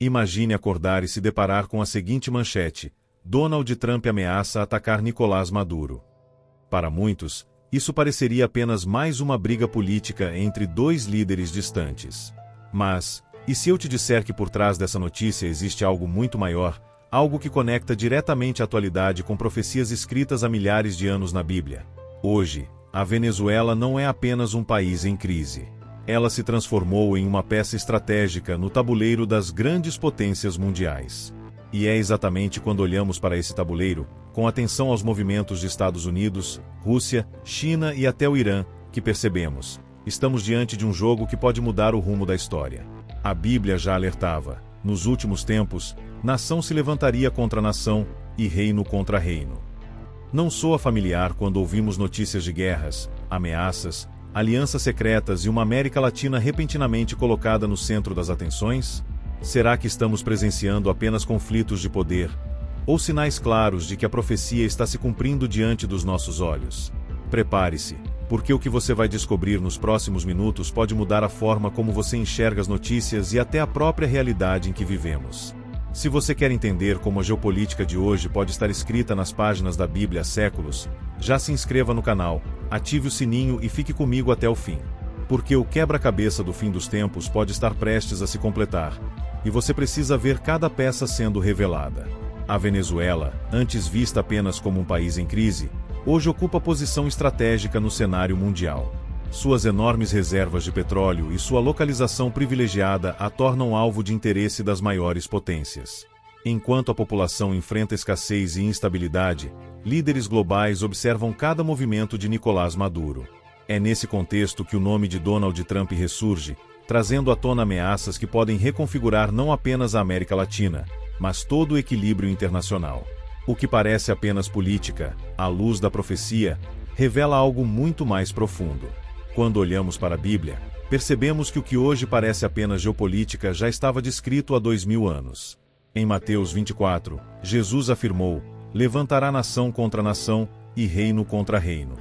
Imagine acordar e se deparar com a seguinte manchete: Donald Trump ameaça atacar Nicolás Maduro. Para muitos, isso pareceria apenas mais uma briga política entre dois líderes distantes. Mas, e se eu te disser que por trás dessa notícia existe algo muito maior, algo que conecta diretamente a atualidade com profecias escritas há milhares de anos na Bíblia? Hoje, a Venezuela não é apenas um país em crise. Ela se transformou em uma peça estratégica no tabuleiro das grandes potências mundiais. E é exatamente quando olhamos para esse tabuleiro, com atenção aos movimentos de Estados Unidos, Rússia, China e até o Irã, que percebemos: estamos diante de um jogo que pode mudar o rumo da história. A Bíblia já alertava: nos últimos tempos, nação se levantaria contra nação e reino contra reino. Não soa familiar quando ouvimos notícias de guerras, ameaças, alianças secretas e uma América Latina repentinamente colocada no centro das atenções? Será que estamos presenciando apenas conflitos de poder, ou sinais claros de que a profecia está se cumprindo diante dos nossos olhos? Prepare-se, porque o que você vai descobrir nos próximos minutos pode mudar a forma como você enxerga as notícias e até a própria realidade em que vivemos. Se você quer entender como a geopolítica de hoje pode estar escrita nas páginas da Bíblia há séculos, já se inscreva no canal, ative o sininho e fique comigo até o fim. Porque o quebra-cabeça do fim dos tempos pode estar prestes a se completar, e você precisa ver cada peça sendo revelada. A Venezuela, antes vista apenas como um país em crise, hoje ocupa posição estratégica no cenário mundial. Suas enormes reservas de petróleo e sua localização privilegiada a tornam alvo de interesse das maiores potências. Enquanto a população enfrenta escassez e instabilidade, líderes globais observam cada movimento de Nicolás Maduro. É nesse contexto que o nome de Donald Trump ressurge, trazendo à tona ameaças que podem reconfigurar não apenas a América Latina, mas todo o equilíbrio internacional. O que parece apenas política, à luz da profecia, revela algo muito mais profundo. Quando olhamos para a Bíblia, percebemos que o que hoje parece apenas geopolítica já estava descrito há 2000 anos. Em Mateus 24, Jesus afirmou: levantará nação contra nação e reino contra reino.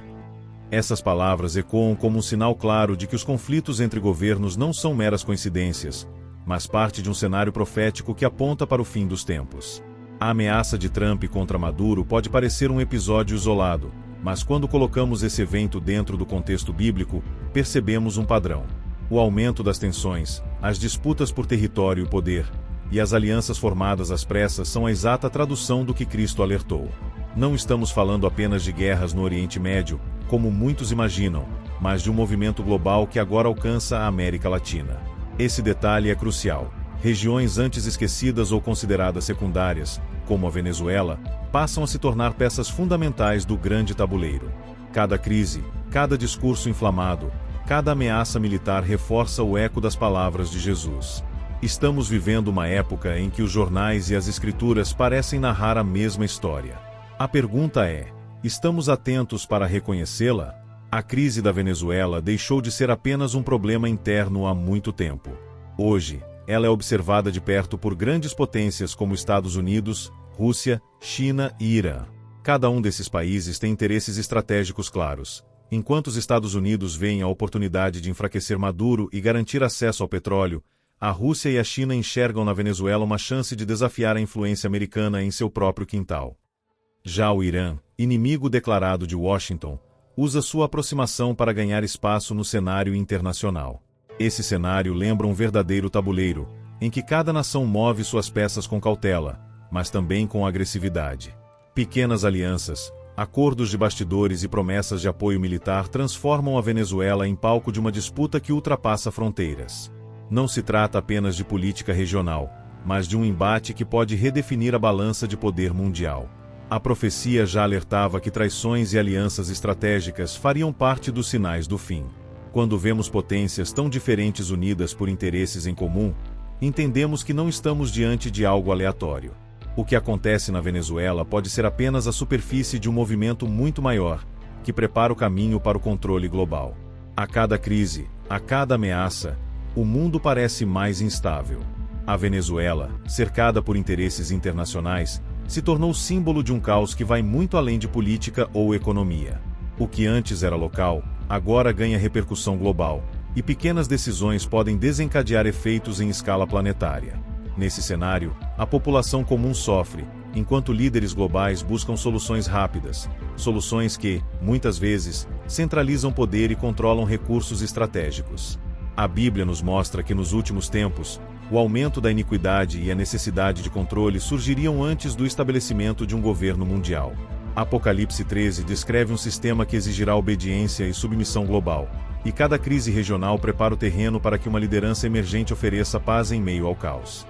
Essas palavras ecoam como um sinal claro de que os conflitos entre governos não são meras coincidências, mas parte de um cenário profético que aponta para o fim dos tempos. A ameaça de Trump contra Maduro pode parecer um episódio isolado, mas quando colocamos esse evento dentro do contexto bíblico, percebemos um padrão. O aumento das tensões, as disputas por território e poder, e as alianças formadas às pressas são a exata tradução do que Cristo alertou. Não estamos falando apenas de guerras no Oriente Médio, como muitos imaginam, mas de um movimento global que agora alcança a América Latina. Esse detalhe é crucial. Regiões antes esquecidas ou consideradas secundárias, como a Venezuela, passam a se tornar peças fundamentais do grande tabuleiro. Cada crise, cada discurso inflamado, cada ameaça militar reforça o eco das palavras de Jesus. Estamos vivendo uma época em que os jornais e as escrituras parecem narrar a mesma história. A pergunta é: estamos atentos para reconhecê-la? A crise da Venezuela deixou de ser apenas um problema interno há muito tempo. Hoje, ela é observada de perto por grandes potências como Estados Unidos, Rússia, China e Irã. Cada um desses países tem interesses estratégicos claros. Enquanto os Estados Unidos veem a oportunidade de enfraquecer Maduro e garantir acesso ao petróleo, a Rússia e a China enxergam na Venezuela uma chance de desafiar a influência americana em seu próprio quintal. Já o Irã, inimigo declarado de Washington, usa sua aproximação para ganhar espaço no cenário internacional. Esse cenário lembra um verdadeiro tabuleiro, em que cada nação move suas peças com cautela, mas também com agressividade. Pequenas alianças, acordos de bastidores e promessas de apoio militar transformam a Venezuela em palco de uma disputa que ultrapassa fronteiras. Não se trata apenas de política regional, mas de um embate que pode redefinir a balança de poder mundial. A profecia já alertava que traições e alianças estratégicas fariam parte dos sinais do fim. Quando vemos potências tão diferentes unidas por interesses em comum, entendemos que não estamos diante de algo aleatório. O que acontece na Venezuela pode ser apenas a superfície de um movimento muito maior, que prepara o caminho para o controle global. A cada crise, a cada ameaça, o mundo parece mais instável. A Venezuela, cercada por interesses internacionais, se tornou símbolo de um caos que vai muito além de política ou economia. O que antes era local, agora ganha repercussão global, e pequenas decisões podem desencadear efeitos em escala planetária. Nesse cenário, a população comum sofre, enquanto líderes globais buscam soluções rápidas, soluções que, muitas vezes, centralizam poder e controlam recursos estratégicos. A Bíblia nos mostra que nos últimos tempos, o aumento da iniquidade e a necessidade de controle surgiriam antes do estabelecimento de um governo mundial. Apocalipse 13 descreve um sistema que exigirá obediência e submissão global, e cada crise regional prepara o terreno para que uma liderança emergente ofereça paz em meio ao caos.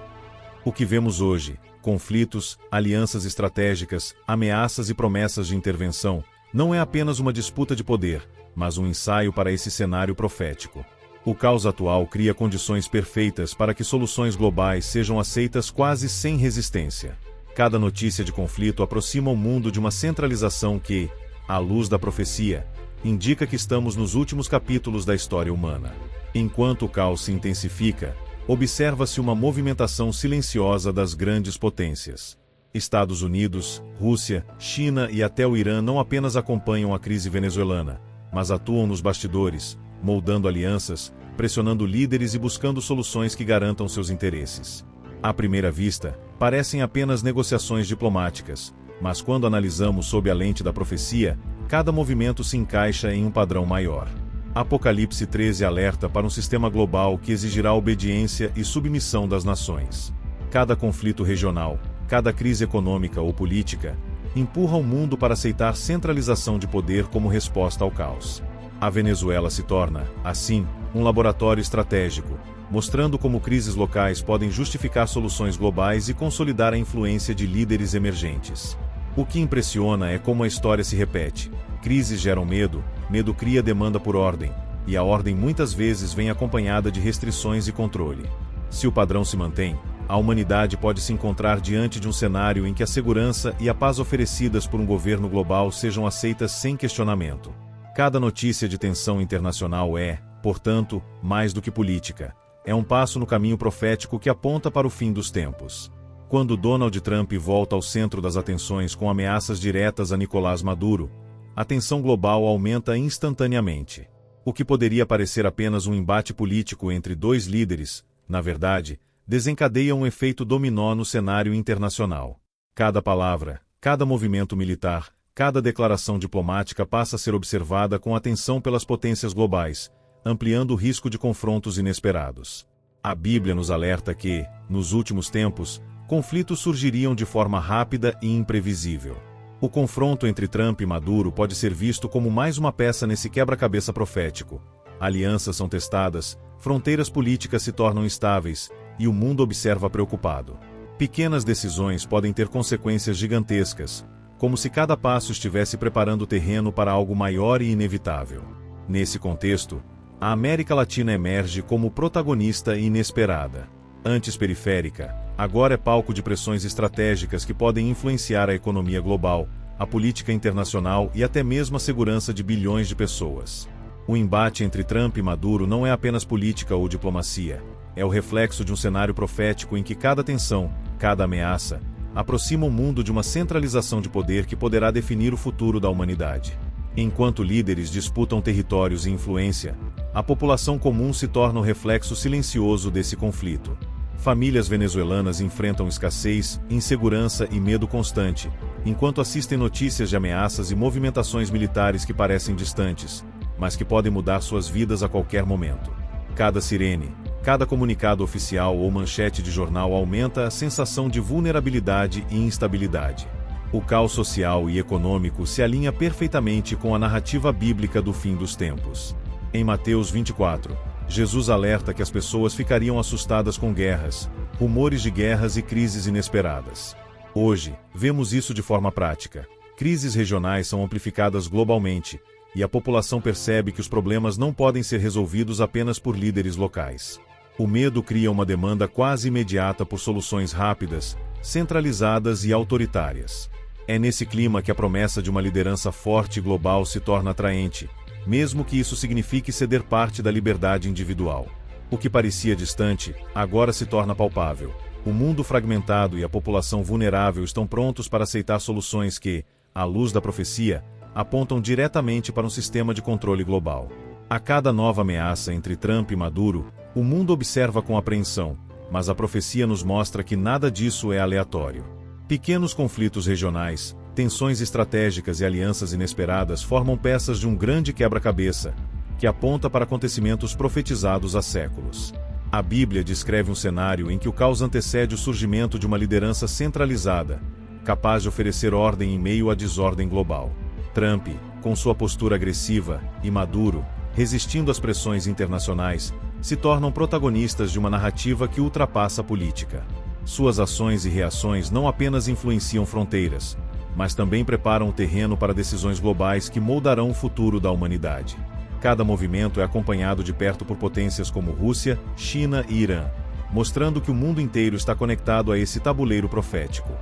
O que vemos hoje, conflitos, alianças estratégicas, ameaças e promessas de intervenção, não é apenas uma disputa de poder, mas um ensaio para esse cenário profético. O caos atual cria condições perfeitas para que soluções globais sejam aceitas quase sem resistência. Cada notícia de conflito aproxima o mundo de uma centralização que, à luz da profecia, indica que estamos nos últimos capítulos da história humana. Enquanto o caos se intensifica, observa-se uma movimentação silenciosa das grandes potências. Estados Unidos, Rússia, China e até o Irã não apenas acompanham a crise venezuelana, mas atuam nos bastidores, moldando alianças, pressionando líderes e buscando soluções que garantam seus interesses. À primeira vista, parecem apenas negociações diplomáticas, mas quando analisamos sob a lente da profecia, cada movimento se encaixa em um padrão maior. Apocalipse 13 alerta para um sistema global que exigirá obediência e submissão das nações. Cada conflito regional, cada crise econômica ou política, empurra o mundo para aceitar centralização de poder como resposta ao caos. A Venezuela se torna, assim, um laboratório estratégico, mostrando como crises locais podem justificar soluções globais e consolidar a influência de líderes emergentes. O que impressiona é como a história se repete. Crises geram medo, medo cria demanda por ordem, e a ordem muitas vezes vem acompanhada de restrições e controle. Se o padrão se mantém, a humanidade pode se encontrar diante de um cenário em que a segurança e a paz oferecidas por um governo global sejam aceitas sem questionamento. Cada notícia de tensão internacional é, portanto, mais do que política. É um passo no caminho profético que aponta para o fim dos tempos. Quando Donald Trump volta ao centro das atenções com ameaças diretas a Nicolás Maduro, a tensão global aumenta instantaneamente. O que poderia parecer apenas um embate político entre dois líderes, na verdade, desencadeia um efeito dominó no cenário internacional. Cada palavra, cada movimento militar, cada declaração diplomática passa a ser observada com atenção pelas potências globais, ampliando o risco de confrontos inesperados. A Bíblia nos alerta que, nos últimos tempos, conflitos surgiriam de forma rápida e imprevisível. O confronto entre Trump e Maduro pode ser visto como mais uma peça nesse quebra-cabeça profético. Alianças são testadas, fronteiras políticas se tornam instáveis, e o mundo observa preocupado. Pequenas decisões podem ter consequências gigantescas, como se cada passo estivesse preparando o terreno para algo maior e inevitável. Nesse contexto, a América Latina emerge como protagonista inesperada. Antes periférica, agora é palco de pressões estratégicas que podem influenciar a economia global, a política internacional e até mesmo a segurança de bilhões de pessoas. O embate entre Trump e Maduro não é apenas política ou diplomacia, é o reflexo de um cenário profético em que cada tensão, cada ameaça, aproxima o mundo de uma centralização de poder que poderá definir o futuro da humanidade. Enquanto líderes disputam territórios e influência, a população comum se torna o reflexo silencioso desse conflito. Famílias venezuelanas enfrentam escassez, insegurança e medo constante, enquanto assistem notícias de ameaças e movimentações militares que parecem distantes, mas que podem mudar suas vidas a qualquer momento. Cada sirene, cada comunicado oficial ou manchete de jornal aumenta a sensação de vulnerabilidade e instabilidade. O caos social e econômico se alinha perfeitamente com a narrativa bíblica do fim dos tempos. Em Mateus 24, Jesus alerta que as pessoas ficariam assustadas com guerras, rumores de guerras e crises inesperadas. Hoje, vemos isso de forma prática. Crises regionais são amplificadas globalmente, e a população percebe que os problemas não podem ser resolvidos apenas por líderes locais. O medo cria uma demanda quase imediata por soluções rápidas, centralizadas e autoritárias. É nesse clima que a promessa de uma liderança forte e global se torna atraente, mesmo que isso signifique ceder parte da liberdade individual. O que parecia distante, agora se torna palpável. O mundo fragmentado e a população vulnerável estão prontos para aceitar soluções que, à luz da profecia, apontam diretamente para um sistema de controle global. A cada nova ameaça entre Trump e Maduro, o mundo observa com apreensão, mas a profecia nos mostra que nada disso é aleatório. Pequenos conflitos regionais, tensões estratégicas e alianças inesperadas formam peças de um grande quebra-cabeça, que aponta para acontecimentos profetizados há séculos. A Bíblia descreve um cenário em que o caos antecede o surgimento de uma liderança centralizada, capaz de oferecer ordem em meio à desordem global. Trump, com sua postura agressiva e Maduro, resistindo às pressões internacionais, se tornam protagonistas de uma narrativa que ultrapassa a política. Suas ações e reações não apenas influenciam fronteiras, mas também preparam o terreno para decisões globais que moldarão o futuro da humanidade. Cada movimento é acompanhado de perto por potências como Rússia, China e Irã, mostrando que o mundo inteiro está conectado a esse tabuleiro profético.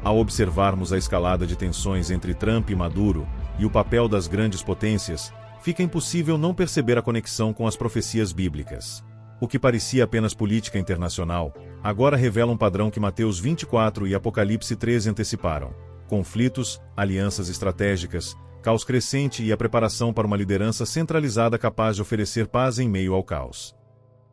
Ao observarmos a escalada de tensões entre Trump e Maduro e o papel das grandes potências, fica impossível não perceber a conexão com as profecias bíblicas. O que parecia apenas política internacional, agora revela um padrão que Mateus 24 e Apocalipse 13 anteciparam: conflitos, alianças estratégicas, caos crescente e a preparação para uma liderança centralizada capaz de oferecer paz em meio ao caos.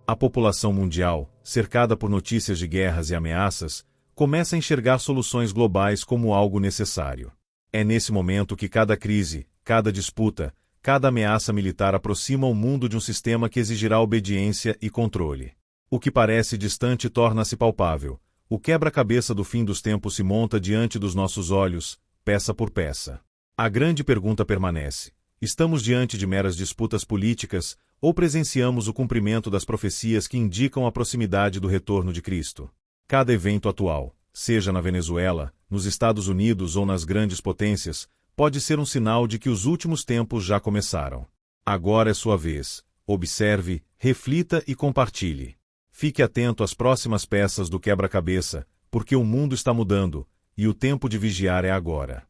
A população mundial, cercada por notícias de guerras e ameaças, começa a enxergar soluções globais como algo necessário. É nesse momento que cada crise, cada disputa, cada ameaça militar aproxima o mundo de um sistema que exigirá obediência e controle. O que parece distante torna-se palpável. O quebra-cabeça do fim dos tempos se monta diante dos nossos olhos, peça por peça. A grande pergunta permanece: estamos diante de meras disputas políticas ou presenciamos o cumprimento das profecias que indicam a proximidade do retorno de Cristo? Cada evento atual, seja na Venezuela, nos Estados Unidos ou nas grandes potências, pode ser um sinal de que os últimos tempos já começaram. Agora é sua vez. Observe, reflita e compartilhe. Fique atento às próximas peças do quebra-cabeça, porque o mundo está mudando, e o tempo de vigiar é agora.